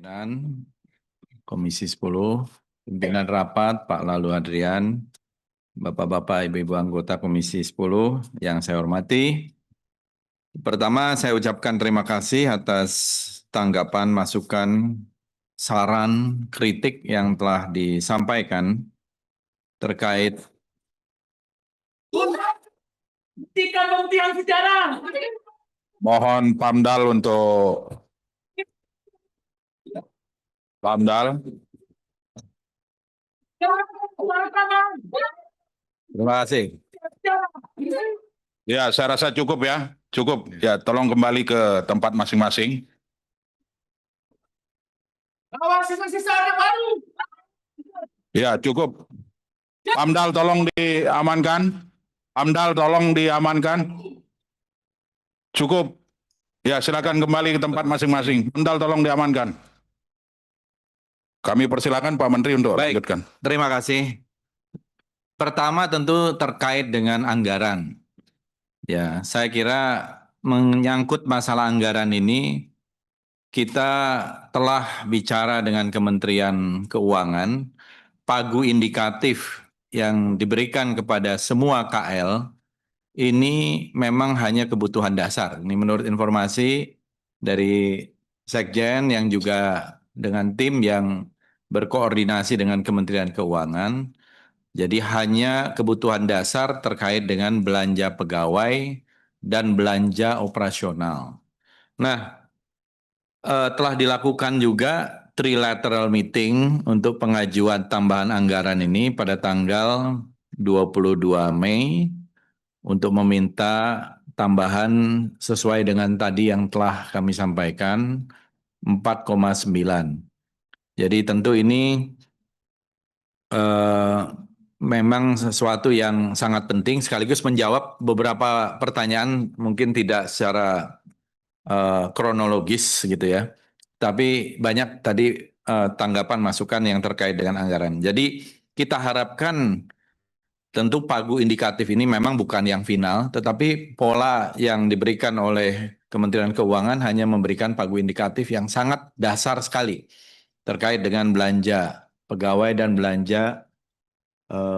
Pimpinan Komisi 10, pimpinan rapat Pak Lalu Adrian, Bapak-bapak, Ibu-ibu anggota Komisi 10 yang saya hormati. Pertama, saya ucapkan terima kasih atas tanggapan, masukan, saran, kritik yang telah disampaikan terkait pembuktian sejarah. mohon PAMDAL untuk PAMDAL. Terima kasih. Ya, saya rasa cukup ya. Cukup. Ya, tolong kembali ke tempat masing-masing. Sisa-sisa ada baru. Ya, cukup. PAMDAL tolong diamankan. PAMDAL tolong diamankan. Cukup. Ya, silakan kembali ke tempat masing-masing. PAMDAL tolong diamankan. Kami persilakan Pak Menteri untuk lanjutkan. Terima kasih. Pertama tentu terkait dengan anggaran. Ya, saya kira menyangkut masalah anggaran ini kita telah bicara dengan Kementerian Keuangan, pagu indikatif yang diberikan kepada semua KL ini memang hanya kebutuhan dasar. Ini menurut informasi dari Sekjen yang juga dengan tim yang berkoordinasi dengan Kementerian Keuangan. Jadi hanya kebutuhan dasar terkait dengan belanja pegawai dan belanja operasional. Nah, telah dilakukan juga trilateral meeting untuk pengajuan tambahan anggaran ini pada tanggal 22 Mei untuk meminta tambahan sesuai dengan tadi yang telah kami sampaikan 4,9. Jadi tentu ini memang sesuatu yang sangat penting sekaligus menjawab beberapa pertanyaan mungkin tidak secara kronologis gitu ya. Tapi banyak tadi tanggapan masukan yang terkait dengan anggaran. Jadi kita harapkan tentu pagu indikatif ini memang bukan yang final, tetapi pola yang diberikan oleh Kementerian Keuangan hanya memberikan pagu indikatif yang sangat dasar sekali terkait dengan belanja pegawai dan belanja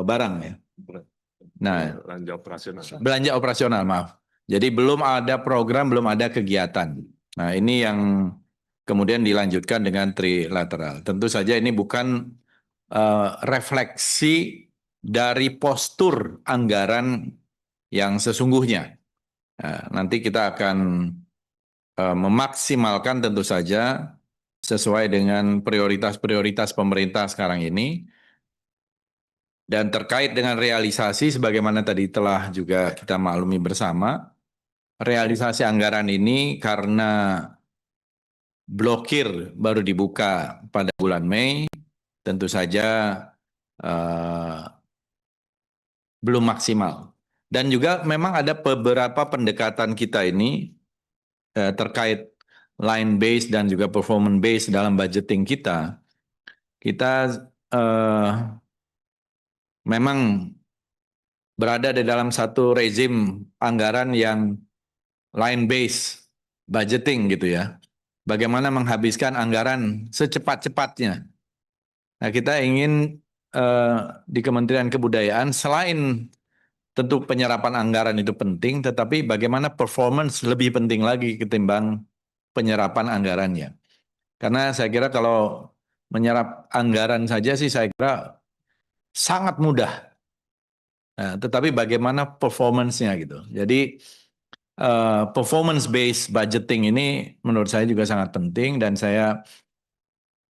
barang ya. Nah, belanja operasional, maaf. Jadi belum ada program, belum ada kegiatan. Nah, ini yang kemudian dilanjutkan dengan trilateral. Tentu saja ini bukan refleksi dari postur anggaran yang sesungguhnya. Nah, nanti kita akan memaksimalkan tentu saja sesuai dengan prioritas-prioritas pemerintah sekarang ini. Dan terkait dengan realisasi, sebagaimana tadi telah juga kita maklumi bersama, realisasi anggaran ini karena blokir baru dibuka pada bulan Mei, tentu saja belum maksimal. Dan juga memang ada beberapa pendekatan kita ini terkait line base dan juga performance base dalam budgeting kita. Kita memang berada di dalam satu rezim anggaran yang line base budgeting gitu ya. Bagaimana menghabiskan anggaran secepat-cepatnya. Nah, kita ingin di Kementerian Kebudayaan selain tentu penyerapan anggaran itu penting, tetapi bagaimana performance lebih penting lagi ketimbang penyerapan anggarannya. Karena saya kira kalau menyerap anggaran saja sih saya kira sangat mudah. Nah, tetapi bagaimana performance-nya gitu. Jadi performance based budgeting ini menurut saya juga sangat penting dan saya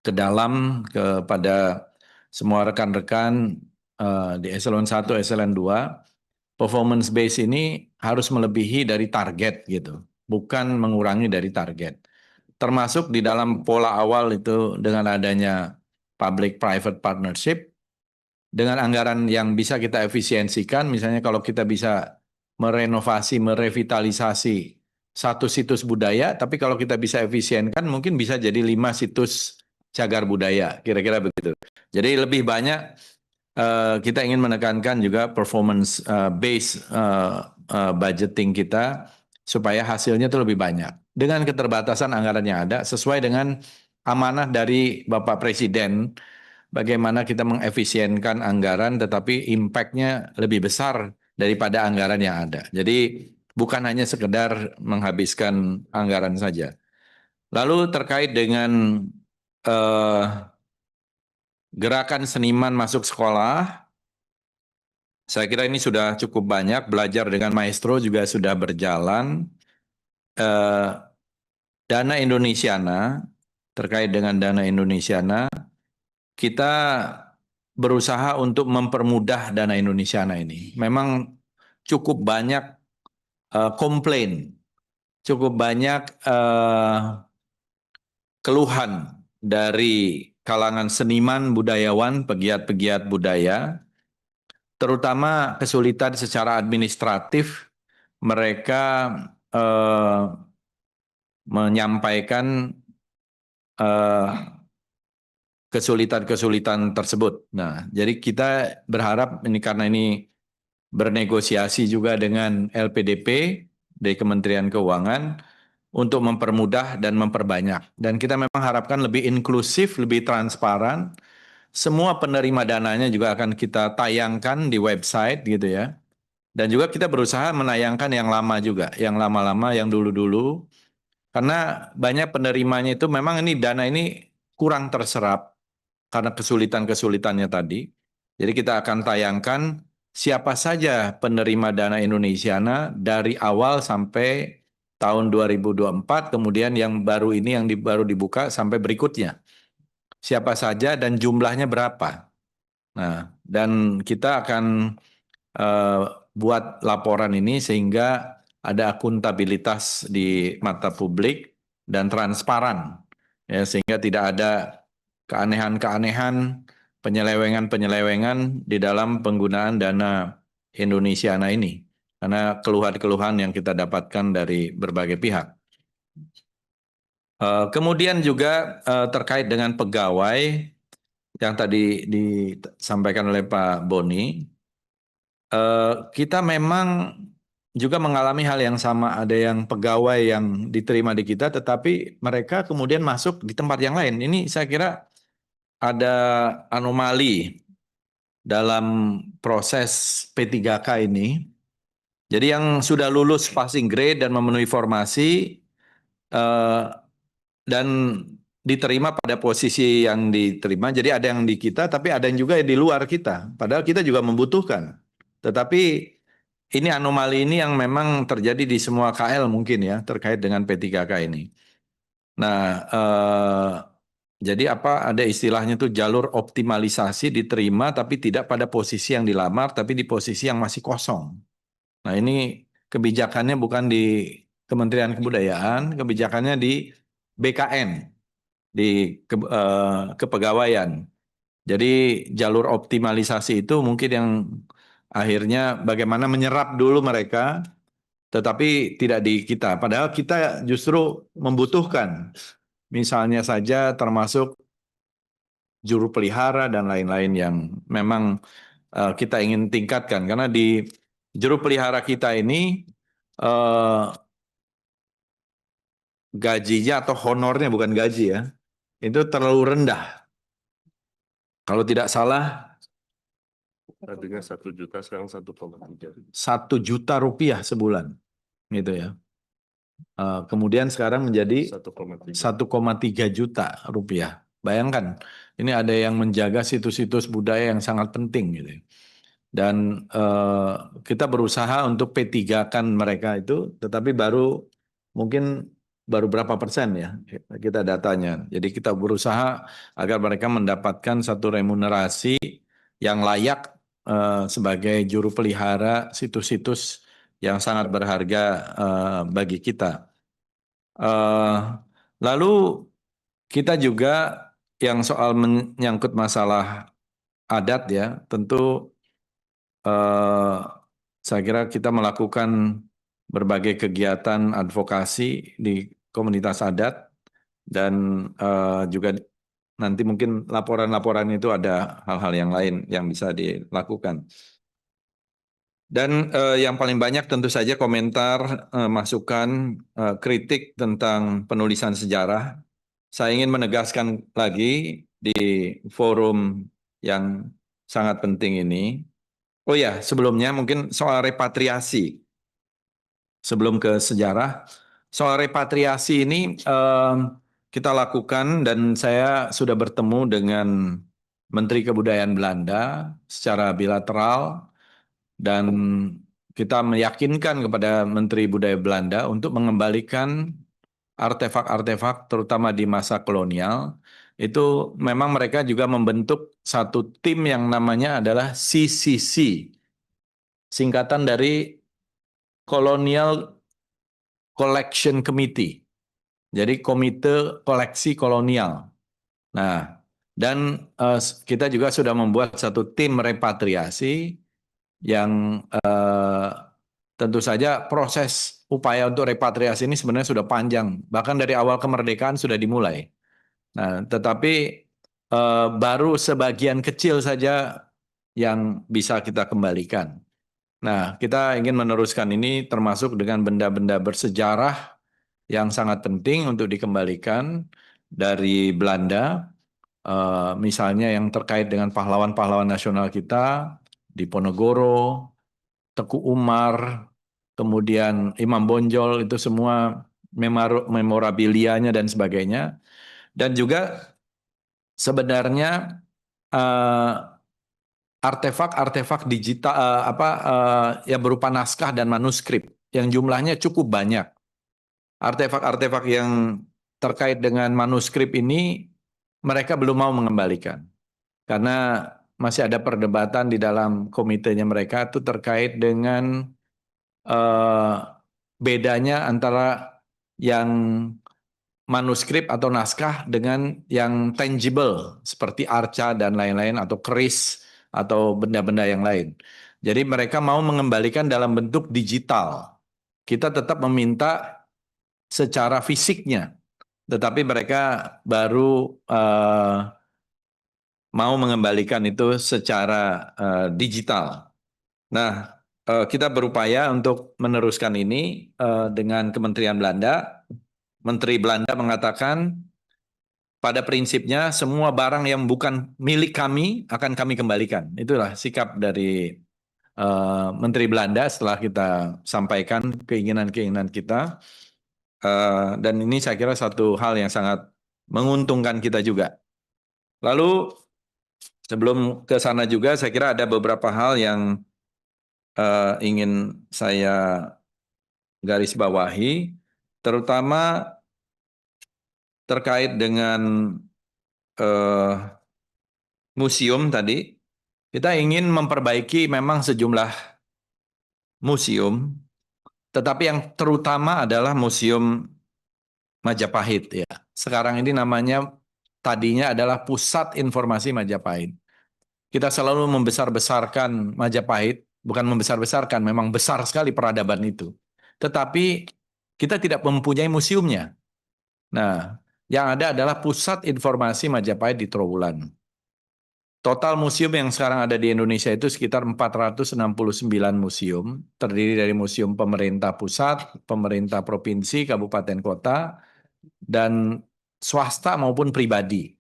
ke dalam kepada semua rekan-rekan di eselon 1, eselon 2, performance based ini harus melebihi dari target gitu, bukan mengurangi dari target. Termasuk di dalam pola awal itu dengan adanya public private partnership, dengan anggaran yang bisa kita efisiensikan, misalnya kalau kita bisa merenovasi, merevitalisasi satu situs budaya, tapi kalau kita bisa efisienkan mungkin bisa jadi 5 situs cagar budaya, kira-kira begitu. Jadi lebih banyak kita ingin menekankan juga performance based budgeting kita supaya hasilnya itu lebih banyak. Dengan keterbatasan anggaran yang ada, sesuai dengan amanah dari Bapak Presiden bagaimana kita mengefisienkan anggaran tetapi impact-nya lebih besar daripada anggaran yang ada. Jadi bukan hanya sekedar menghabiskan anggaran saja. Lalu terkait dengan eh, gerakan seniman masuk sekolah, saya kira ini sudah cukup banyak. Belajar dengan maestro juga sudah berjalan. Eh, Dana Indonesiana, terkait dengan dana Indonesiana, kita berusaha untuk mempermudah dana Indonesiana ini. Memang cukup banyak komplain, cukup banyak keluhan dari kalangan seniman, budayawan, pegiat-pegiat budaya, terutama kesulitan secara administratif mereka menyampaikan eh, kesulitan-kesulitan tersebut. Nah, jadi kita berharap ini karena ini bernegosiasi juga dengan LPDP dari Kementerian Keuangan untuk mempermudah dan memperbanyak. Dan kita memang harapkan lebih inklusif, lebih transparan. Semua penerima dananya juga akan kita tayangkan di website gitu ya. Dan juga kita berusaha menayangkan yang lama juga, yang lama-lama, yang dulu-dulu. Karena banyak penerimanya itu memang ini dana ini kurang terserap karena kesulitan-kesulitannya tadi. Jadi kita akan tayangkan siapa saja penerima dana Indonesiana dari awal sampai tahun 2024, kemudian yang baru ini yang baru dibuka sampai berikutnya. Siapa saja dan jumlahnya berapa. Nah, dan kita akan eh, buat laporan ini sehingga ada akuntabilitas di mata publik dan transparan, ya, sehingga tidak ada keanehan-keanehan, penyelewengan-penyelewengan di dalam penggunaan dana Indonesiana ini. Karena keluhan-keluhan yang kita dapatkan dari berbagai pihak. Kemudian juga terkait dengan pegawai yang tadi disampaikan oleh Pak Boni, kita memang juga mengalami hal yang sama. Ada yang pegawai yang diterima di kita, tetapi mereka kemudian masuk di tempat yang lain. Ini saya kira ada anomali dalam proses P3K ini. Jadi yang sudah lulus passing grade dan memenuhi formasi eh, dan diterima pada posisi yang diterima. Jadi ada yang di kita, tapi ada yang juga di luar kita. Padahal kita juga membutuhkan. Tetapi ini anomali ini yang memang terjadi di semua KL mungkin ya terkait dengan P3K ini. Nah, jadi apa ada istilahnya tuh jalur optimalisasi diterima tapi tidak pada posisi yang dilamar tapi di posisi yang masih kosong. Nah, ini kebijakannya bukan di Kementerian Kebudayaan, kebijakannya di BKN, di kepegawaian. Jadi jalur optimalisasi itu mungkin yang akhirnya bagaimana menyerap dulu mereka, tetapi tidak di kita. Padahal kita justru membutuhkan, misalnya saja termasuk juru pelihara dan lain-lain yang memang kita ingin tingkatkan. Karena di juru pelihara kita ini gajinya atau honornya bukan gaji ya, itu terlalu rendah. Kalau tidak salah Tadinya 1 juta, sekarang 1,3. 1 juta rupiah sebulan, gitu ya. Kemudian sekarang menjadi 1,3. 1,3 juta rupiah. Bayangkan, ini ada yang menjaga situs-situs budaya yang sangat penting gitu ya. Dan kita berusaha untuk P3-kan mereka itu, tetapi mungkin baru berapa persen ya kita datanya. Jadi kita berusaha agar mereka mendapatkan satu remunerasi yang layak sebagai juru pelihara situs-situs yang sangat berharga bagi kita. Lalu kita juga yang soal menyangkut masalah adat ya, tentu saya kira kita melakukan berbagai kegiatan advokasi di komunitas adat dan juga nanti mungkin laporan-laporan itu ada hal-hal yang lain yang bisa dilakukan. Dan yang paling banyak tentu saja komentar, masukan, kritik tentang penulisan sejarah. saya ingin menegaskan lagi di forum yang sangat penting ini. Oh ya, sebelumnya mungkin soal repatriasi. Sebelum ke sejarah, soal repatriasi ini kita lakukan dan saya sudah bertemu dengan Menteri Kebudayaan Belanda secara bilateral dan kita meyakinkan kepada Menteri Budaya Belanda untuk mengembalikan artefak-artefak terutama di masa kolonial. Itu memang mereka juga membentuk satu tim yang namanya adalah CCC, singkatan dari Colonial Collection Committee. Jadi Komite Koleksi Kolonial. Nah, dan kita juga sudah membuat satu tim repatriasi yang tentu saja proses upaya untuk repatriasi ini sebenarnya sudah panjang. Bahkan dari awal kemerdekaan sudah dimulai. Nah, tetapi baru sebagian kecil saja yang bisa kita kembalikan. Nah, kita ingin meneruskan ini termasuk dengan benda-benda bersejarah yang sangat penting untuk dikembalikan dari Belanda, misalnya yang terkait dengan pahlawan-pahlawan nasional kita di Ponorogo, Teku Umar, kemudian Imam Bonjol, itu semua memorabilianya dan sebagainya. Dan juga sebenarnya artefak-artefak digital yang berupa naskah dan manuskrip yang jumlahnya cukup banyak. Artefak-artefak yang terkait dengan manuskrip ini mereka belum mau mengembalikan karena masih ada perdebatan di dalam komitenya mereka itu terkait dengan bedanya antara yang manuskrip atau naskah dengan yang tangible seperti arca dan lain-lain atau keris atau benda-benda yang lain. Jadi mereka mau mengembalikan dalam bentuk digital. Kita tetap meminta secara fisiknya, tetapi mereka baru mau mengembalikan itu secara digital. Nah, kita berupaya untuk meneruskan ini dengan Kementerian Belanda. Menteri Belanda mengatakan pada prinsipnya semua barang yang bukan milik kami akan kami kembalikan. Itulah sikap dari Menteri Belanda setelah kita sampaikan keinginan-keinginan kita. Dan ini saya kira satu hal yang sangat menguntungkan kita juga. Lalu sebelum ke sana juga saya kira ada beberapa hal yang ingin saya garis bawahi, terutama terkait dengan museum tadi. Kita ingin memperbaiki memang sejumlah museum, tetapi yang terutama adalah Museum Majapahit ya. Sekarang ini namanya tadinya adalah Pusat Informasi Majapahit. Kita selalu membesar-besarkan Majapahit, bukan membesar-besarkan, memang besar sekali peradaban itu. Tetapi kita tidak mempunyai museumnya. Nah, yang ada adalah Pusat Informasi Majapahit di Trowulan. Total museum yang sekarang ada di Indonesia itu sekitar 469 museum, terdiri dari museum pemerintah pusat, pemerintah provinsi, kabupaten kota, dan swasta maupun pribadi.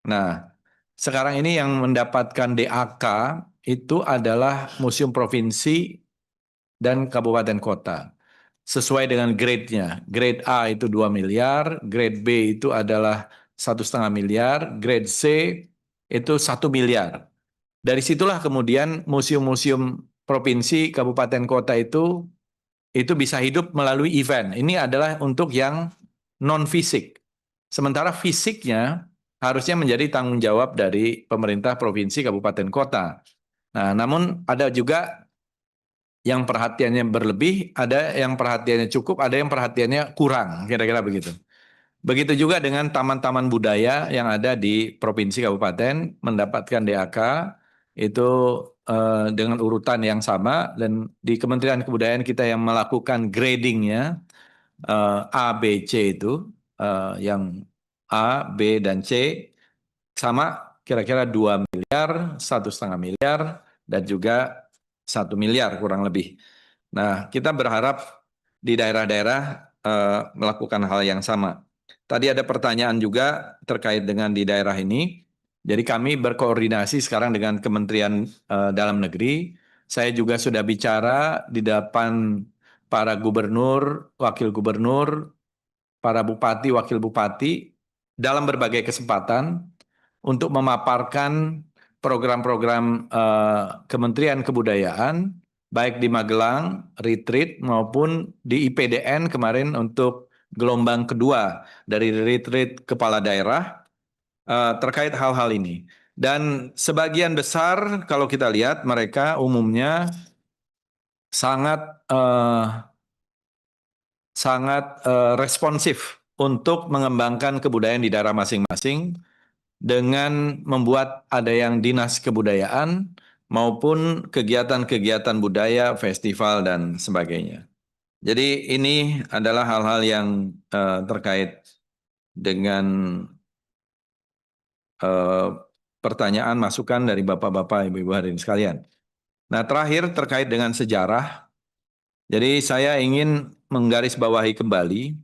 Nah, sekarang ini yang mendapatkan DAK itu adalah museum provinsi dan kabupaten kota. Sesuai dengan grade-nya. Grade A itu 2 miliar, grade B itu adalah 1,5 miliar, grade C itu 1 miliar. Dari situlah kemudian museum-museum provinsi, kabupaten kota itu bisa hidup melalui event. Ini adalah untuk yang non-fisik. Sementara fisiknya harusnya menjadi tanggung jawab dari pemerintah provinsi, kabupaten kota. Nah, namun ada juga yang perhatiannya berlebih, ada yang perhatiannya cukup, ada yang perhatiannya kurang, kira-kira begitu. Begitu juga dengan taman-taman budaya yang ada di provinsi kabupaten mendapatkan DAK itu dengan urutan yang sama, dan di Kementerian Kebudayaan kita yang melakukan gradingnya A, B, C itu yang A, B, dan C sama kira-kira 2 miliar, 1,5 miliar, dan juga 1 miliar kurang lebih. Nah, kita berharap di daerah-daerah melakukan hal yang sama. tadi ada pertanyaan juga terkait dengan di daerah ini. Jadi kami berkoordinasi sekarang dengan Kementerian Dalam Negeri. Saya juga sudah bicara di depan para gubernur, wakil gubernur, para bupati, wakil bupati dalam berbagai kesempatan untuk memaparkan program-program Kementerian Kebudayaan baik di Magelang, retreat maupun di IPDN kemarin untuk gelombang kedua dari retreat kepala daerah terkait hal-hal ini. Dan sebagian besar kalau kita lihat mereka umumnya sangat responsif untuk mengembangkan kebudayaan di daerah masing-masing dengan membuat ada yang dinas kebudayaan maupun kegiatan-kegiatan budaya, festival dan sebagainya. Jadi ini adalah hal-hal yang terkait dengan pertanyaan, masukan dari Bapak-Bapak, Ibu-Ibu hadirin sekalian. Nah, terakhir terkait dengan sejarah. Jadi saya ingin menggarisbawahi kembali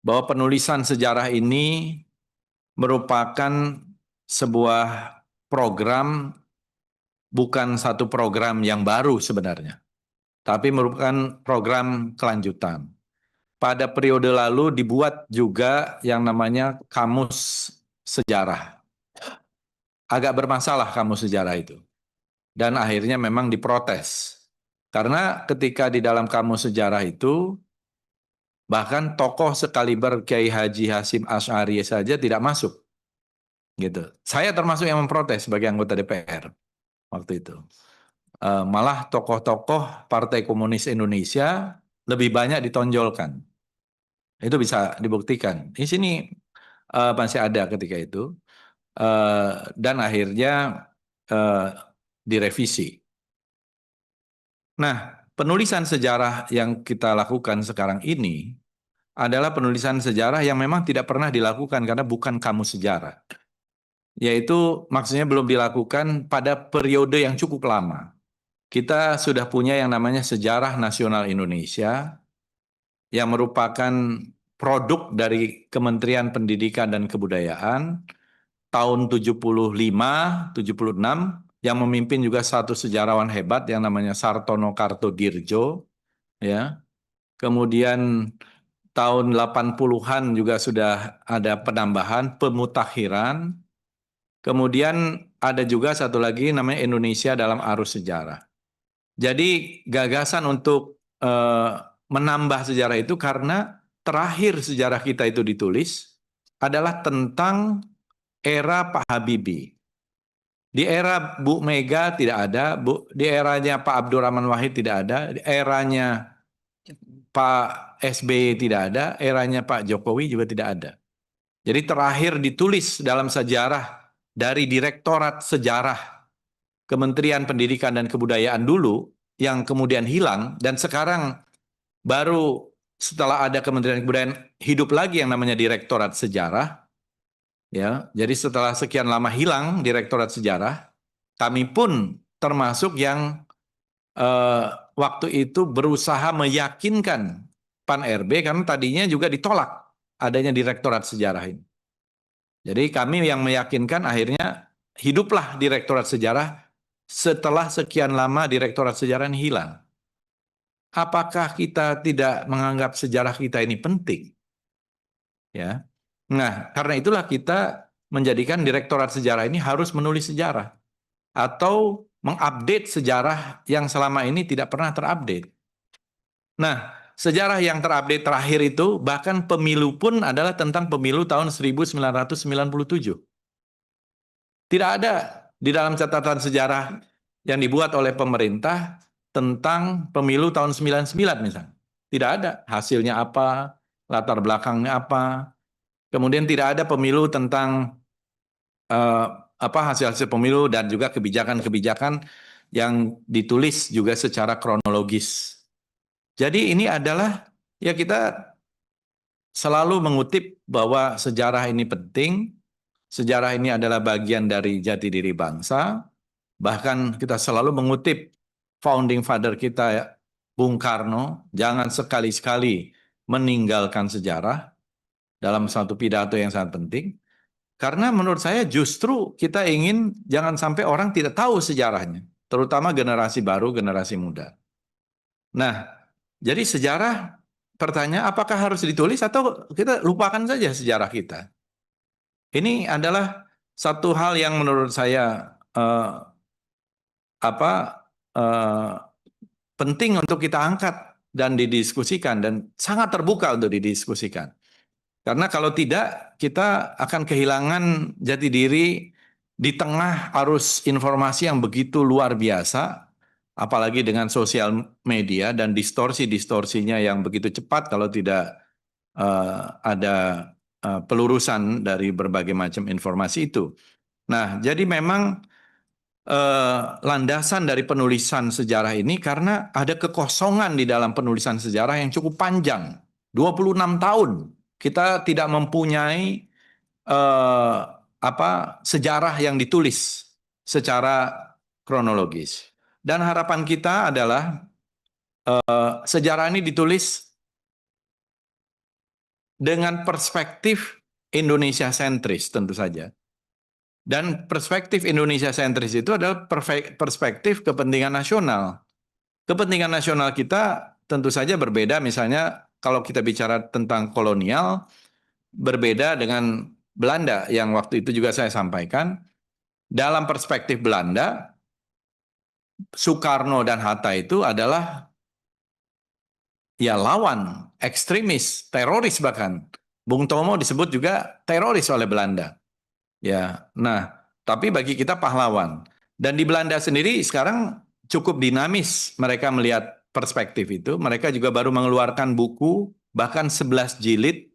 bahwa penulisan sejarah ini merupakan sebuah program, bukan satu program yang baru sebenarnya, tapi merupakan program kelanjutan. Pada periode lalu dibuat juga yang namanya kamus sejarah. Agak bermasalah kamus sejarah itu. Dan akhirnya memang diprotes. Karena ketika di dalam kamus sejarah itu, bahkan tokoh sekaliber Kiai Haji Hasyim Asy'ari saja tidak masuk. Gitu. Saya termasuk yang memprotes sebagai anggota DPR waktu itu. Malah tokoh-tokoh Partai Komunis Indonesia lebih banyak ditonjolkan. Itu bisa dibuktikan. Di sini masih ada ketika itu. Dan akhirnya direvisi. Nah, penulisan sejarah yang kita lakukan sekarang ini adalah penulisan sejarah yang memang tidak pernah dilakukan karena bukan kamus sejarah. Yaitu maksudnya belum dilakukan pada periode yang cukup lama. Kita sudah punya yang namanya Sejarah Nasional Indonesia yang merupakan produk dari Kementerian Pendidikan dan Kebudayaan tahun 75, 76 yang memimpin juga satu sejarawan hebat yang namanya Sartono Kartodirjo, ya. Kemudian tahun 80-an juga sudah ada penambahan pemutakhiran. Kemudian ada juga satu lagi namanya Indonesia dalam Arus Sejarah. Jadi gagasan untuk menambah sejarah itu karena terakhir sejarah kita itu ditulis adalah tentang era Pak Habibie. Di era Bu Mega tidak ada, di eranya Pak Abdurrahman Wahid tidak ada, di eranya Pak SBY tidak ada, eranya Pak Jokowi juga tidak ada. Jadi terakhir ditulis dalam sejarah dari Direktorat Sejarah Kementerian Pendidikan dan Kebudayaan dulu yang kemudian hilang dan sekarang baru setelah ada Kementerian Kebudayaan hidup lagi yang namanya Direktorat Sejarah. Ya, jadi setelah sekian lama hilang Direktorat Sejarah, kami pun termasuk yang waktu itu berusaha meyakinkan Pan-RB karena tadinya juga ditolak adanya Direktorat Sejarah ini. Jadi kami yang meyakinkan akhirnya hiduplah Direktorat Sejarah setelah sekian lama Direktorat Sejarah ini hilang. Apakah kita tidak menganggap sejarah kita ini penting? Ya. Nah, karena itulah kita menjadikan Direktorat Sejarah ini harus menulis sejarah atau mengupdate sejarah yang selama ini tidak pernah terupdate. Nah, sejarah yang terupdate terakhir itu bahkan pemilu pun adalah tentang pemilu tahun 1997. Tidak ada di dalam catatan sejarah yang dibuat oleh pemerintah tentang pemilu tahun 99 misalnya. Tidak ada hasilnya apa, latar belakangnya apa. Kemudian tidak ada pemilu tentang hasil-hasil pemilu dan juga kebijakan-kebijakan yang ditulis juga secara kronologis. Jadi ini adalah ya kita selalu mengutip bahwa sejarah ini penting, sejarah ini adalah bagian dari jati diri bangsa, bahkan kita selalu mengutip founding father kita Bung Karno, jangan sekali-sekali meninggalkan sejarah. dalam satu pidato yang sangat penting. Karena menurut saya justru kita ingin jangan sampai orang tidak tahu sejarahnya, terutama generasi baru, generasi muda. Nah, jadi sejarah, pertanyaan apakah harus ditulis atau kita lupakan saja sejarah kita? Ini adalah satu hal yang menurut saya penting untuk kita angkat dan didiskusikan dan sangat terbuka untuk didiskusikan. Karena kalau tidak, kita akan kehilangan jati diri di tengah arus informasi yang begitu luar biasa, apalagi dengan sosial media dan distorsi-distorsinya yang begitu cepat kalau tidak ada pelurusan dari berbagai macam informasi itu. Nah, jadi memang landasan dari penulisan sejarah ini karena ada kekosongan di dalam penulisan sejarah yang cukup panjang, 26 tahun. Kita tidak mempunyai sejarah yang ditulis secara kronologis. Dan harapan kita adalah sejarah ini ditulis dengan perspektif Indonesia sentris tentu saja. Dan perspektif Indonesia sentris itu adalah perspektif kepentingan nasional. Kepentingan nasional kita tentu saja berbeda, misalnya kalau kita bicara tentang kolonial, berbeda dengan Belanda yang waktu itu juga saya sampaikan. Dalam perspektif Belanda, Soekarno dan Hatta itu adalah ya lawan, ekstremis, teroris bahkan. Bung Tomo disebut juga teroris oleh Belanda. Ya, nah, tapi bagi kita pahlawan. Dan di Belanda sendiri sekarang cukup dinamis mereka melihat perspektif itu. Mereka juga baru mengeluarkan buku bahkan 11 jilid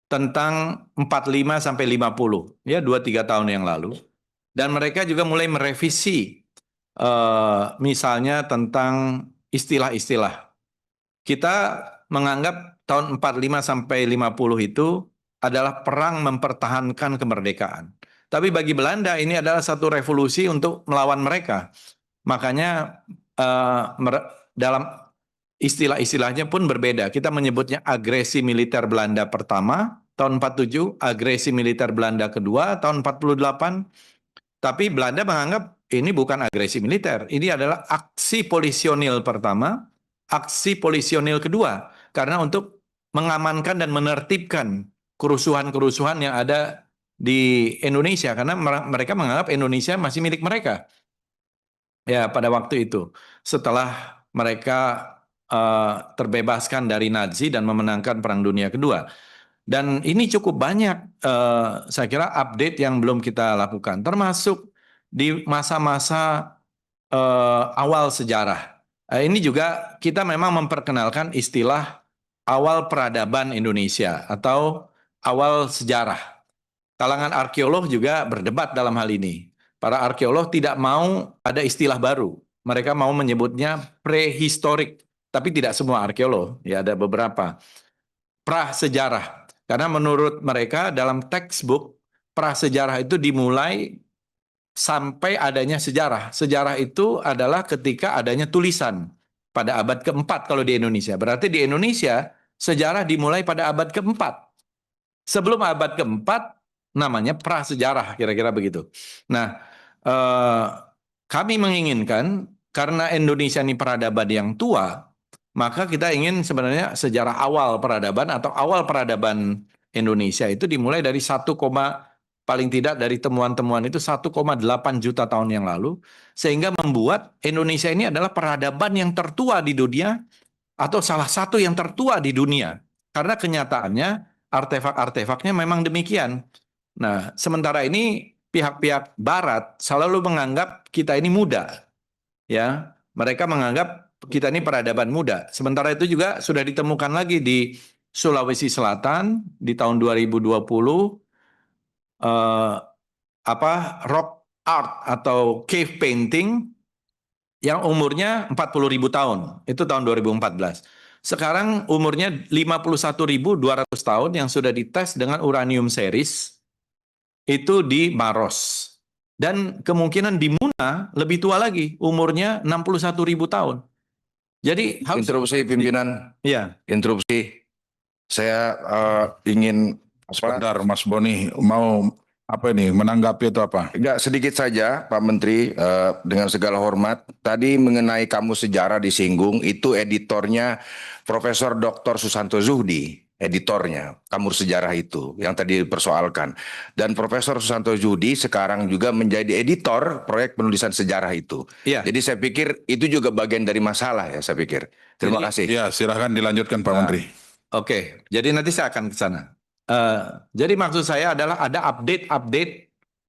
tentang 45 sampai 50, ya 2-3 tahun yang lalu. Dan mereka juga mulai merevisi misalnya tentang istilah-istilah. Kita menganggap tahun 45 sampai 50 itu adalah perang mempertahankan kemerdekaan. Tapi bagi Belanda ini adalah satu revolusi untuk melawan mereka. Makanya dalam istilah-istilahnya pun berbeda. Kita menyebutnya agresi militer Belanda pertama tahun 47, agresi militer Belanda kedua tahun 48. Tapi Belanda menganggap ini bukan agresi militer. Ini adalah aksi polisionil pertama, aksi polisionil kedua. Karena untuk mengamankan dan menertibkan kerusuhan-kerusuhan yang ada di Indonesia. Karena mereka menganggap Indonesia masih milik mereka. Ya, pada waktu itu. Setelah mereka terbebaskan dari Nazi dan memenangkan Perang Dunia Kedua. Dan ini cukup banyak saya kira update yang belum kita lakukan. Termasuk di masa-masa awal sejarah. Ini juga kita memang memperkenalkan istilah awal peradaban Indonesia atau awal sejarah. Kalangan arkeolog juga berdebat dalam hal ini. Para arkeolog tidak mau ada istilah baru. Mereka mau menyebutnya prehistorik. Tapi tidak semua arkeolog, ya ada beberapa. Prasejarah. Karena menurut mereka dalam textbook, prasejarah itu dimulai sampai adanya sejarah. Sejarah itu adalah ketika adanya tulisan pada abad keempat kalau di Indonesia. Berarti di Indonesia sejarah dimulai pada abad keempat. Sebelum abad keempat namanya prasejarah, kira-kira begitu. Nah, kami menginginkan karena Indonesia ini peradaban yang tua, maka kita ingin sebenarnya sejarah awal peradaban atau awal peradaban Indonesia itu dimulai dari paling tidak dari temuan-temuan itu 1,8 juta tahun yang lalu, sehingga membuat Indonesia ini adalah peradaban yang tertua di dunia atau salah satu yang tertua di dunia. Karena kenyataannya artefak-artefaknya memang demikian. Nah, sementara ini pihak-pihak Barat selalu menganggap kita ini muda. Ya, mereka menganggap kita ini peradaban muda. Sementara itu juga sudah ditemukan lagi di Sulawesi Selatan di tahun 2020 rock art atau cave painting yang umurnya 40.000 tahun. Itu tahun 2014. Sekarang umurnya 51.200 tahun yang sudah dites dengan uranium series itu di Maros. Dan kemungkinan di Muna lebih tua lagi, umurnya 61.000 tahun. Jadi Interupsi pimpinan, ya, interupsi. Saya ingin Sebentar, Mas Boni mau apa ini menanggapi itu apa? enggak sedikit saja, Pak Menteri, dengan segala hormat. Tadi mengenai kamus sejarah disinggung, itu editornya Profesor Dr. Susanto Zuhdi, editornya kamus sejarah itu yang tadi dipersoalkan. Dan Profesor Susanto Zuhdi sekarang juga menjadi editor proyek penulisan sejarah itu. Iya. Jadi saya pikir itu juga bagian dari masalah ya, saya pikir. Terima Jadi- kasih. Ya, silahkan dilanjutkan Pak Nah. Menteri. Oke, jadi nanti saya akan ke sana. Jadi maksud saya adalah ada update-update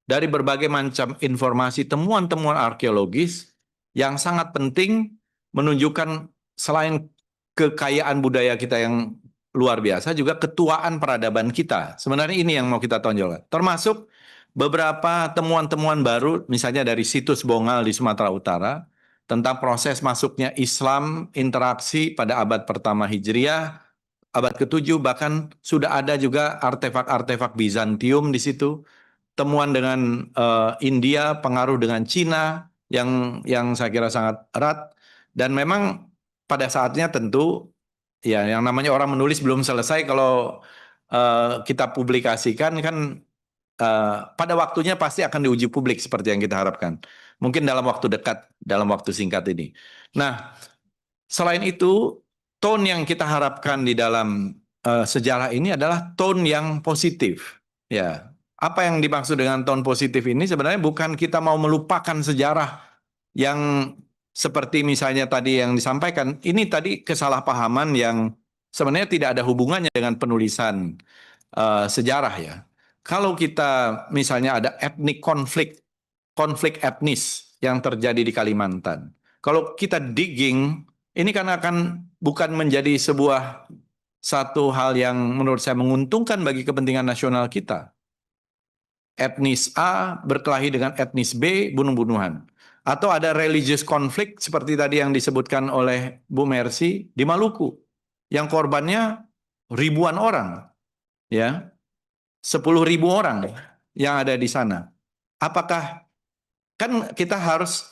dari berbagai macam informasi, temuan-temuan arkeologis yang sangat penting menunjukkan selain kekayaan budaya kita yang luar biasa, juga ketuaan peradaban kita. Sebenarnya ini yang mau kita tonjolkan. Termasuk beberapa temuan-temuan baru, misalnya dari situs Bongal di Sumatera Utara, tentang proses masuknya Islam, interaksi pada abad pertama Hijriah, abad ke-7, bahkan sudah ada juga artefak-artefak Bizantium di situ, temuan dengan India, pengaruh dengan Cina yang saya kira sangat erat, dan memang pada saatnya tentu ya yang namanya orang menulis belum selesai kalau kita publikasikan kan pada waktunya pasti akan diuji publik seperti yang kita harapkan. Mungkin dalam waktu dekat, dalam waktu singkat ini. Nah, selain itu, tone yang kita harapkan di dalam sejarah ini adalah tone yang positif. Ya, apa yang dimaksud dengan tone positif ini sebenarnya bukan kita mau melupakan sejarah yang seperti misalnya tadi yang disampaikan. Ini tadi kesalahpahaman yang sebenarnya tidak ada hubungannya dengan penulisan sejarah ya. Kalau kita misalnya ada konflik etnis yang terjadi di Kalimantan. Kalau kita digging, ini kan akan bukan menjadi satu hal yang menurut saya menguntungkan bagi kepentingan nasional kita. Etnis A berkelahi dengan etnis B, bunuh-bunuhan. Atau ada religious conflict seperti tadi yang disebutkan oleh Bu Mercy di Maluku, yang korbannya ribuan orang, ya, 10.000 orang yang ada di sana. Apakah kan kita harus,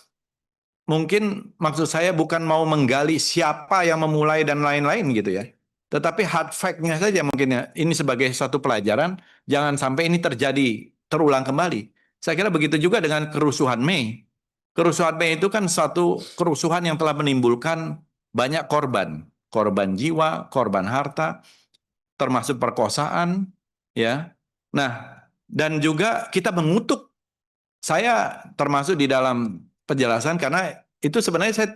mungkin maksud saya bukan mau menggali siapa yang memulai dan lain-lain gitu ya. Tetapi hard fact-nya saja mungkin ya. Ini sebagai satu pelajaran, jangan sampai ini terjadi, terulang kembali. Saya kira begitu juga dengan kerusuhan Mei. Kerusuhan Mei itu kan suatu kerusuhan yang telah menimbulkan banyak korban. Korban jiwa, korban harta, termasuk perkosaan, ya. Nah, dan juga kita mengutuk, saya termasuk di dalam penjelasan karena itu sebenarnya saya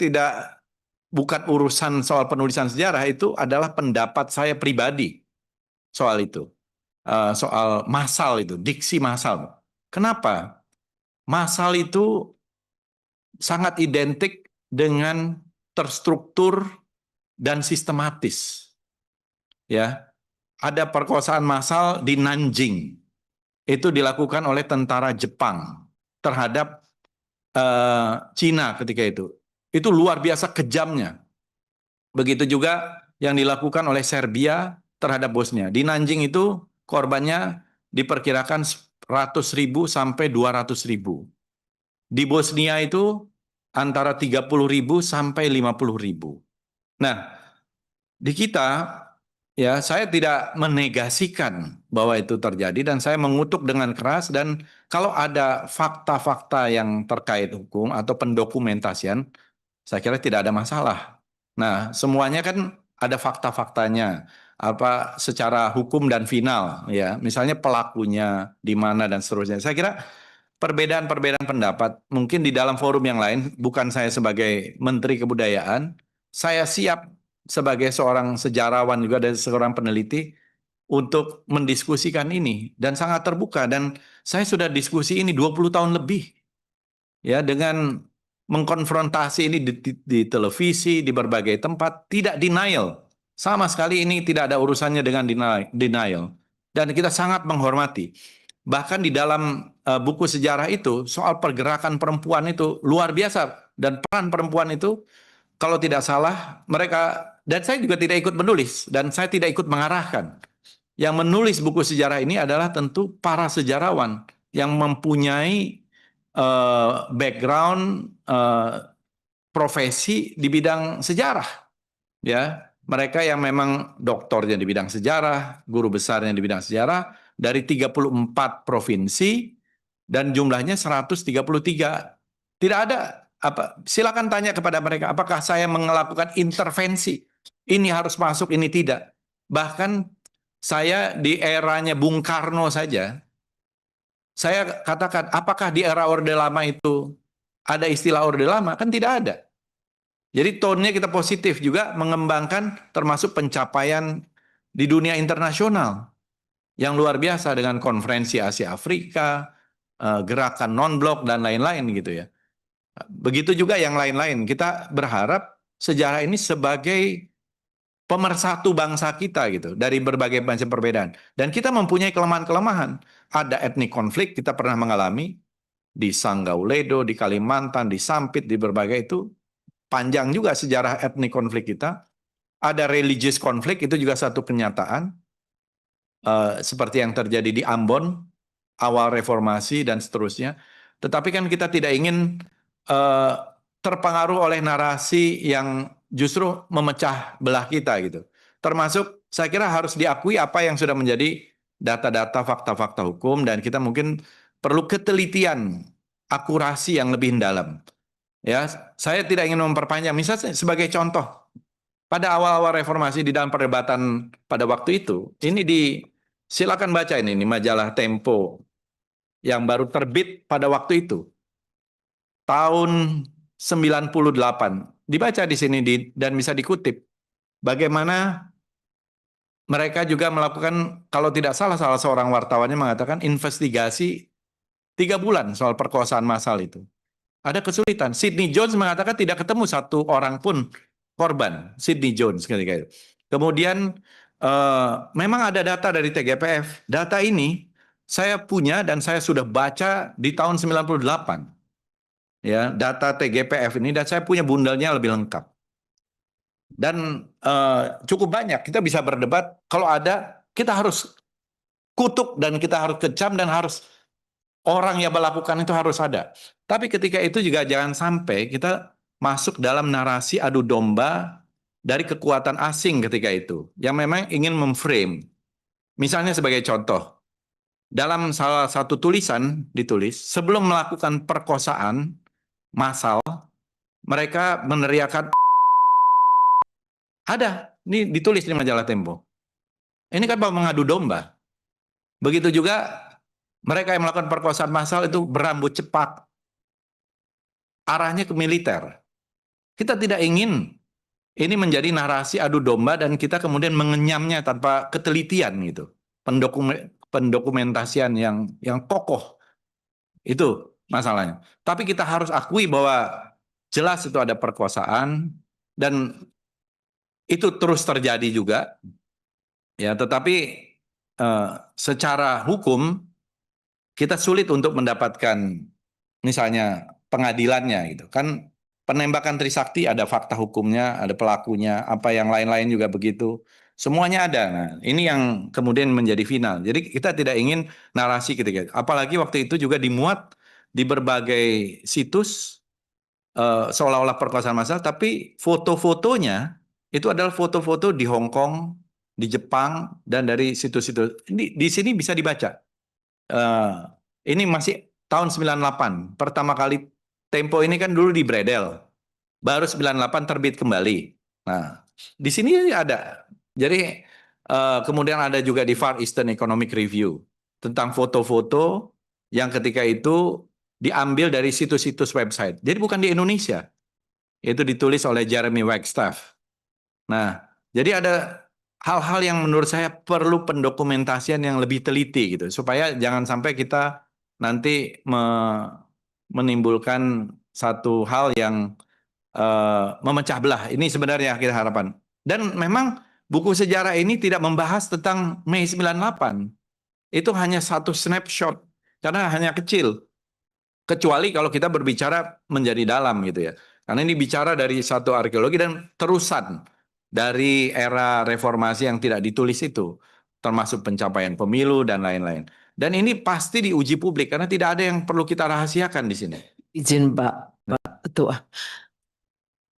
bukan urusan soal penulisan sejarah, itu adalah pendapat saya pribadi soal itu. Soal massal itu, diksi massal. Kenapa? Massal itu sangat identik dengan terstruktur dan sistematis. Ya. Ada perkosaan massal di Nanjing. Itu dilakukan oleh tentara Jepang terhadap Cina ketika itu. Itu luar biasa kejamnya. Begitu juga yang dilakukan oleh Serbia terhadap Bosnia. Di Nanjing itu korbannya diperkirakan 100.000 sampai 200.000. Di Bosnia itu antara 30.000 sampai 50.000. Nah, di kita ya saya tidak menegasikan bahwa itu terjadi dan saya mengutuk dengan keras, dan kalau ada fakta-fakta yang terkait hukum atau pendokumentasian, saya kira tidak ada masalah. Nah, semuanya kan ada fakta-faktanya, apa secara hukum dan final ya. Misalnya pelakunya di mana dan seterusnya. Saya kira perbedaan-perbedaan pendapat mungkin di dalam forum yang lain, bukan saya sebagai Menteri Kebudayaan, saya siap sebagai seorang sejarawan juga dan seorang peneliti untuk mendiskusikan ini dan sangat terbuka, dan saya sudah diskusi ini 20 tahun lebih ya, dengan mengkonfrontasi ini di televisi, di berbagai tempat, tidak denial. Sama sekali ini tidak ada urusannya dengan denial. Dan kita sangat menghormati. Bahkan di dalam buku sejarah itu, soal pergerakan perempuan itu luar biasa. Dan peran perempuan itu, kalau tidak salah, mereka, dan saya juga tidak ikut menulis, dan saya tidak ikut mengarahkan. Yang menulis buku sejarah ini adalah tentu para sejarawan yang mempunyai background profesi di bidang sejarah, ya. mereka yang memang doktornya di bidang sejarah, guru besarnya di bidang sejarah dari 34 provinsi dan jumlahnya 133. Tidak ada apa, silakan tanya kepada mereka apakah saya melakukan intervensi. Ini harus masuk, ini tidak. Bahkan saya di eranya Bung Karno saja, saya katakan apakah di era Orde Lama itu ada istilah Orde Lama? Kan tidak ada. Jadi tone-nya kita positif juga mengembangkan termasuk pencapaian di dunia internasional yang luar biasa dengan konferensi Asia Afrika, gerakan non-blok dan lain-lain gitu ya. Begitu juga yang lain-lain. Kita berharap sejarah ini sebagai pemersatu bangsa kita gitu dari berbagai macam perbedaan. Dan kita mempunyai kelemahan-kelemahan. Ada etnik konflik kita pernah mengalami di Sanggauledo, di Kalimantan, di Sampit, di berbagai itu. Panjang juga sejarah etnik konflik kita. Ada religious konflik, itu juga satu kenyataan. Seperti yang terjadi di Ambon, awal reformasi dan seterusnya. Tetapi kan kita tidak ingin terpengaruh oleh narasi yang justru memecah belah kita gitu. Termasuk saya kira harus diakui apa yang sudah menjadi data-data fakta-fakta hukum dan kita mungkin perlu ketelitian, akurasi yang lebih dalam. Ya, saya tidak ingin memperpanjang. Misalnya sebagai contoh, pada awal-awal reformasi di dalam perdebatan pada waktu itu, silakan baca ini majalah Tempo yang baru terbit pada waktu itu. Tahun 98. Dibaca di sini dan bisa dikutip. Bagaimana mereka juga melakukan, kalau tidak salah seorang wartawannya mengatakan investigasi 3 bulan soal perkosaan massal itu. Ada kesulitan. Sidney Jones mengatakan tidak ketemu satu orang pun korban. Sidney Jones ketika itu. Kemudian memang ada data dari TGPF. Data ini saya punya dan saya sudah baca di tahun 98. Ya, data TGPF ini dan saya punya bundelnya lebih lengkap. Dan cukup banyak. Kita bisa berdebat. Kalau ada, kita harus kutuk dan kita harus kecam dan harus orang yang melakukan itu harus ada. Tapi ketika itu juga jangan sampai kita masuk dalam narasi adu domba dari kekuatan asing ketika itu. Yang memang ingin memframe. Misalnya sebagai contoh. Dalam salah satu tulisan ditulis, sebelum melakukan perkosaan massal, mereka meneriakan ada. Ini ditulis di majalah Tempo. Ini kan mengadu domba. Begitu juga mereka yang melakukan perkosaan massal itu berambut cepat. Arahnya ke militer. Kita tidak ingin ini menjadi narasi adu domba dan kita kemudian mengenyamnya tanpa ketelitian gitu. Pendokumentasian yang kokoh. Itu masalahnya. Tapi kita harus akui bahwa jelas itu ada perkosaan dan itu terus terjadi juga. Ya, tetapi secara hukum kita sulit untuk mendapatkan misalnya pengadilannya gitu. Kan penembakan Trisakti ada fakta hukumnya, ada pelakunya, apa yang lain-lain juga begitu. Semuanya ada. Nah, ini yang kemudian menjadi final. Jadi kita tidak ingin narasi ketika apalagi waktu itu juga dimuat di berbagai situs seolah-olah perkosaan massal, tapi foto-fotonya itu adalah foto-foto di Hong Kong, di Jepang, dan dari situs-situs. Di sini bisa dibaca. Ini masih tahun 98. Pertama kali Tempo ini kan dulu di Bredel. Baru 98 terbit kembali. Nah, di sini ada. Jadi kemudian ada juga di Far Eastern Economic Review tentang foto-foto yang ketika itu diambil dari situs-situs website. Jadi bukan di Indonesia. Itu ditulis oleh Jeremy Wagstaff. Nah, jadi ada hal-hal yang menurut saya perlu pendokumentasian yang lebih teliti gitu supaya jangan sampai kita nanti menimbulkan satu hal yang memecah belah. Ini sebenarnya kita harapan. Dan memang buku sejarah ini tidak membahas tentang Mei 98. Itu hanya satu snapshot karena hanya kecil. Kecuali kalau kita berbicara menjadi dalam gitu ya. Karena ini bicara dari satu arkeologi dan terusan dari era reformasi yang tidak ditulis itu, termasuk pencapaian pemilu dan lain-lain. Dan ini pasti diuji publik karena tidak ada yang perlu kita rahasiakan di sini. Izin Pak Ketua.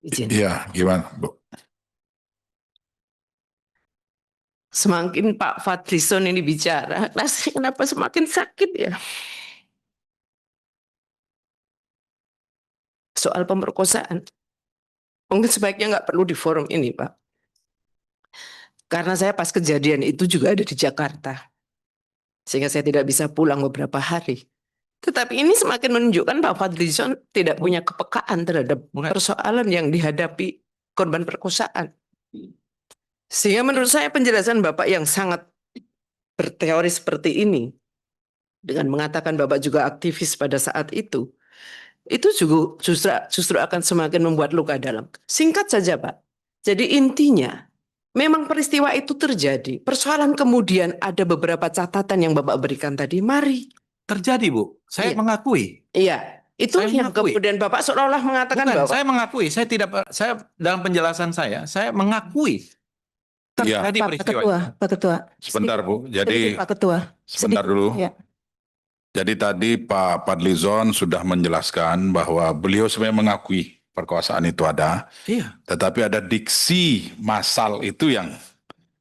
Izin. Iya, gimana, Bu? Semakin Pak Fadlizon ini bicara, rasanya kenapa semakin sakit ya? Soal pemerkosaan. Mungkin sebaiknya nggak perlu di forum ini, Pak. Karena saya pas kejadian itu juga ada di Jakarta. Sehingga saya tidak bisa pulang beberapa hari. Tetapi ini semakin menunjukkan Pak Fadlizon tidak punya kepekaan terhadap persoalan yang dihadapi korban perkosaan. Sehingga menurut saya penjelasan Bapak yang sangat berteori seperti ini, dengan mengatakan Bapak juga aktivis pada saat itu juga justru akan semakin membuat luka dalam. Singkat saja Pak, jadi intinya memang peristiwa itu terjadi. Persoalan kemudian ada beberapa catatan yang Bapak berikan tadi, mari. Terjadi, Bu. Saya Iya. mengakui. Iya, itu Saya yang mengakui. kemudian Bapak seolah-olah mengatakan Bukan, bahwa saya mengakui. Saya dalam penjelasan saya mengakui Iya. terjadi Pak peristiwa. Ketua, Pak Ketua. Sebentar Bu, Sedikit, jadi Pak Ketua. sebentar Sedikit, dulu. ya. Jadi tadi Pak Fadlizon sudah menjelaskan bahwa beliau sebenarnya mengakui perkosaan itu ada, Iya. tetapi ada diksi massal itu yang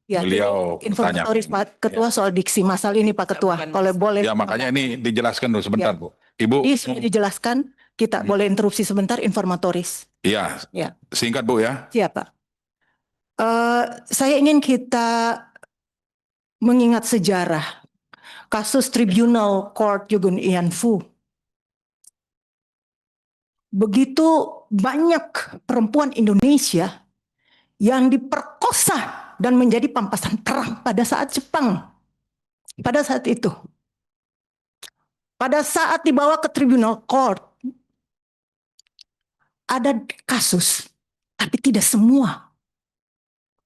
Ya, beliau informatoris pertanyakan. Pak Ketua soal diksi masal ini Pak Ketua. Bukan. Kalau boleh. Ya makanya ini dijelaskan dulu sebentar Bu. Ibu, Ini sudah dijelaskan, kita boleh interupsi sebentar informatoris. ya Ya. singkat Bu ya. Siap Pak. Saya ingin kita mengingat sejarah kasus Tribunal Court Yugun Ian Fu. Begitu banyak perempuan Indonesia yang diperkosa dan menjadi pampasan perang pada saat Jepang. Pada saat itu. Pada saat dibawa ke Tribunal Court, ada kasus, tapi tidak semua.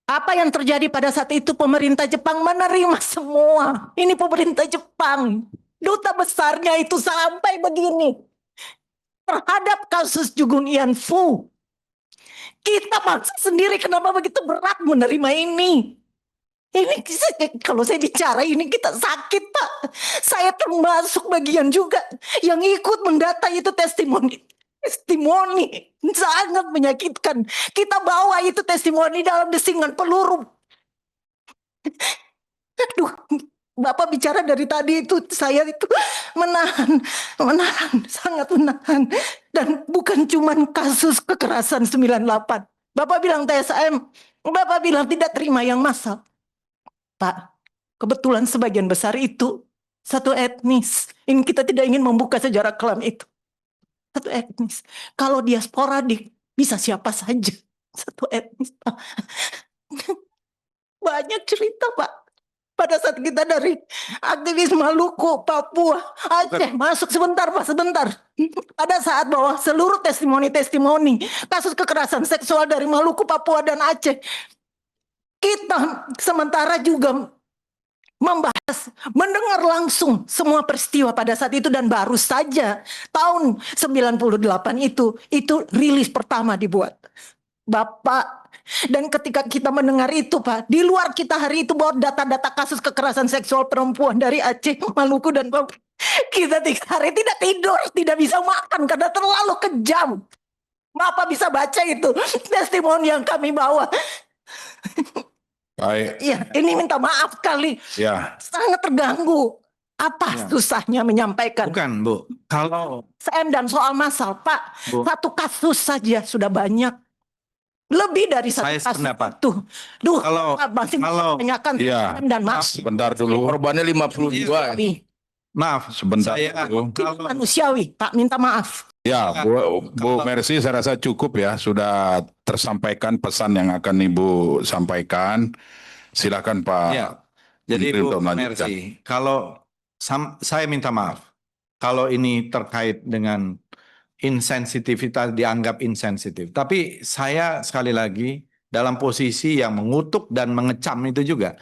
Apa yang terjadi pada saat itu, pemerintah Jepang menerima semua. Ini pemerintah Jepang. Duta besarnya itu sampai begini. Terhadap kasus Jugun Ian Fu. Kita bangsa sendiri kenapa begitu berat menerima ini. Ini kalau saya bicara ini kita sakit Pak. Saya termasuk bagian juga yang ikut mendata itu testimoni. Testimoni sangat menyakitkan. Kita bawa itu testimoni dalam desingan peluru. Aduh, Bapak bicara dari tadi itu saya itu menahan, sangat menahan. Dan bukan cuman kasus kekerasan 98. Bapak bilang TSM, Bapak bilang tidak terima yang massal. Pak, kebetulan sebagian besar itu satu etnis. Ini kita tidak ingin membuka sejarah kelam itu. Satu etnis. Kalau dia sporadik, bisa siapa saja. Satu etnis, Pak. Banyak cerita, Pak. Pada saat kita dari aktivis Maluku, Papua, Aceh, masuk sebentar, Pak, sebentar. Pada saat bahwa seluruh testimoni kasus kekerasan seksual dari Maluku, Papua, dan Aceh, kita sementara juga membahas, mendengar langsung semua peristiwa pada saat itu dan baru saja tahun 98 itu rilis pertama dibuat. Bapak, dan ketika kita mendengar itu Pak, di luar kita hari itu bawa data-data kasus kekerasan seksual perempuan dari Aceh, Maluku, dan Papua. Kita 3 hari tidak tidur, tidak bisa makan karena terlalu kejam. Bapak bisa baca itu testimoni yang kami bawa. Baik, Iya, ini minta maaf kali. ya. Sangat terganggu. Apa Ya. susahnya menyampaikan? Bukan, Bu. Kalau CM dan soal massal, Pak. Bu. Satu kasus saja sudah banyak. Lebih dari satu Saya kasus sependapat. itu. Duh, Kalau- Pak, masih kalau- tanyakan Iya. CM dan massal. Sebentar dulu. Korbannya 52. maaf, Sebentar saya dulu. kalau Manusiawi, Pak, minta maaf. Ya, Bu Mercy saya rasa cukup ya, sudah tersampaikan pesan yang akan Ibu sampaikan. Silakan Pak. Ya. Jadi Menteri Bu untuk melanjutkan. Mercy, kalau saya minta maaf kalau ini terkait dengan insensitivitas dianggap insensitif. Tapi saya sekali lagi dalam posisi yang mengutuk dan mengecam itu juga.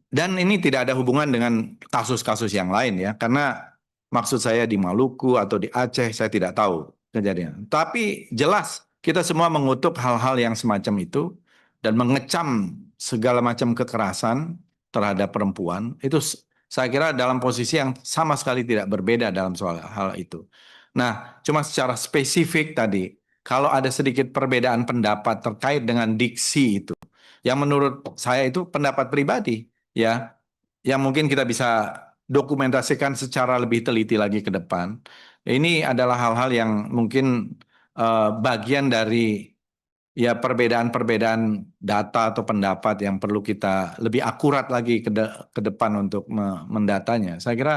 Dan ini tidak ada hubungan dengan kasus-kasus yang lain ya, karena maksud saya di Maluku atau di Aceh saya tidak tahu kejadian. Tapi jelas kita semua mengutuk hal-hal yang semacam itu dan mengecam segala macam kekerasan terhadap perempuan. Itu saya kira dalam posisi yang sama sekali tidak berbeda dalam soal hal itu. Nah, cuma secara spesifik tadi, kalau ada sedikit perbedaan pendapat terkait dengan diksi itu, yang menurut saya itu pendapat pribadi ya, yang mungkin kita bisa dokumentasikan secara lebih teliti lagi ke depan. Ini adalah hal-hal yang mungkin bagian dari ya perbedaan-perbedaan data atau pendapat yang perlu kita lebih akurat lagi ke depan untuk mendatanya. Saya kira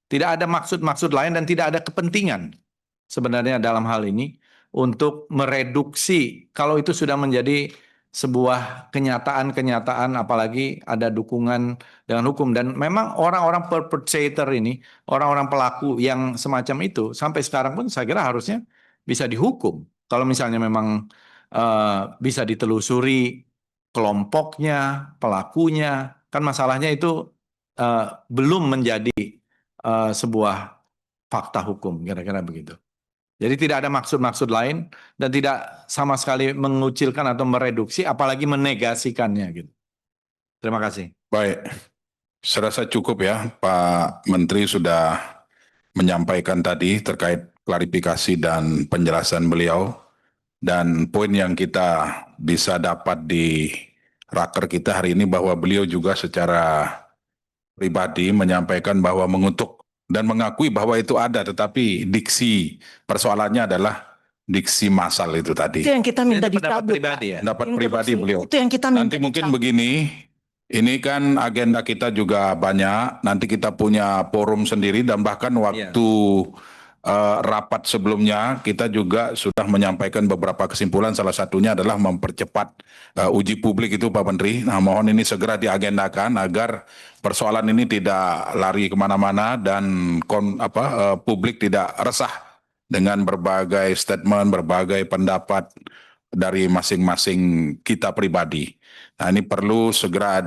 tidak ada maksud-maksud lain dan tidak ada kepentingan sebenarnya dalam hal ini untuk mereduksi kalau itu sudah menjadi sebuah kenyataan-kenyataan, apalagi ada dukungan dengan hukum. Dan memang orang-orang perpetrator ini, orang-orang pelaku yang semacam itu sampai sekarang pun saya kira harusnya bisa dihukum. Kalau misalnya memang bisa ditelusuri kelompoknya, pelakunya, kan masalahnya itu belum menjadi sebuah fakta hukum, kira-kira begitu. Jadi tidak ada maksud-maksud lain dan tidak sama sekali mengucilkan atau mereduksi, apalagi menegasikannya gitu. Terima kasih. Baik, saya rasa cukup ya, Pak Menteri sudah menyampaikan tadi terkait klarifikasi dan penjelasan beliau. Dan poin yang kita bisa dapat di raker kita hari ini bahwa beliau juga secara pribadi menyampaikan bahwa mengutuk dan mengakui bahwa itu ada, tetapi diksi persoalannya adalah diksi massal itu tadi. Itu yang kita minta Itu pendapat dicabut. pribadi ya. Pendapat pribadi beliau. Itu yang kita minta Nanti mungkin dicabut. begini, ini kan agenda kita juga banyak, nanti kita punya forum sendiri dan bahkan waktu rapat sebelumnya kita juga sudah menyampaikan beberapa kesimpulan, salah satunya adalah mempercepat uji publik itu Pak Menteri. Nah mohon ini segera diagendakan agar persoalan ini tidak lari kemana-mana dan publik tidak resah dengan berbagai statement, berbagai pendapat dari masing-masing kita pribadi. Nah ini perlu segera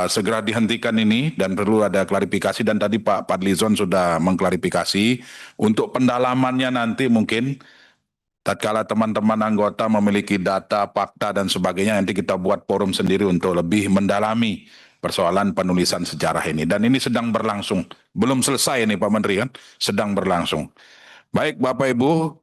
segera dihentikan ini dan perlu ada klarifikasi, dan tadi Pak Fadlizon sudah mengklarifikasi untuk pendalamannya nanti mungkin tatkala teman-teman anggota memiliki data, fakta dan sebagainya, nanti kita buat forum sendiri untuk lebih mendalami persoalan penulisan sejarah ini. Dan ini sedang berlangsung, belum selesai ini Pak Menteri kan, sedang berlangsung. Baik Bapak Ibu,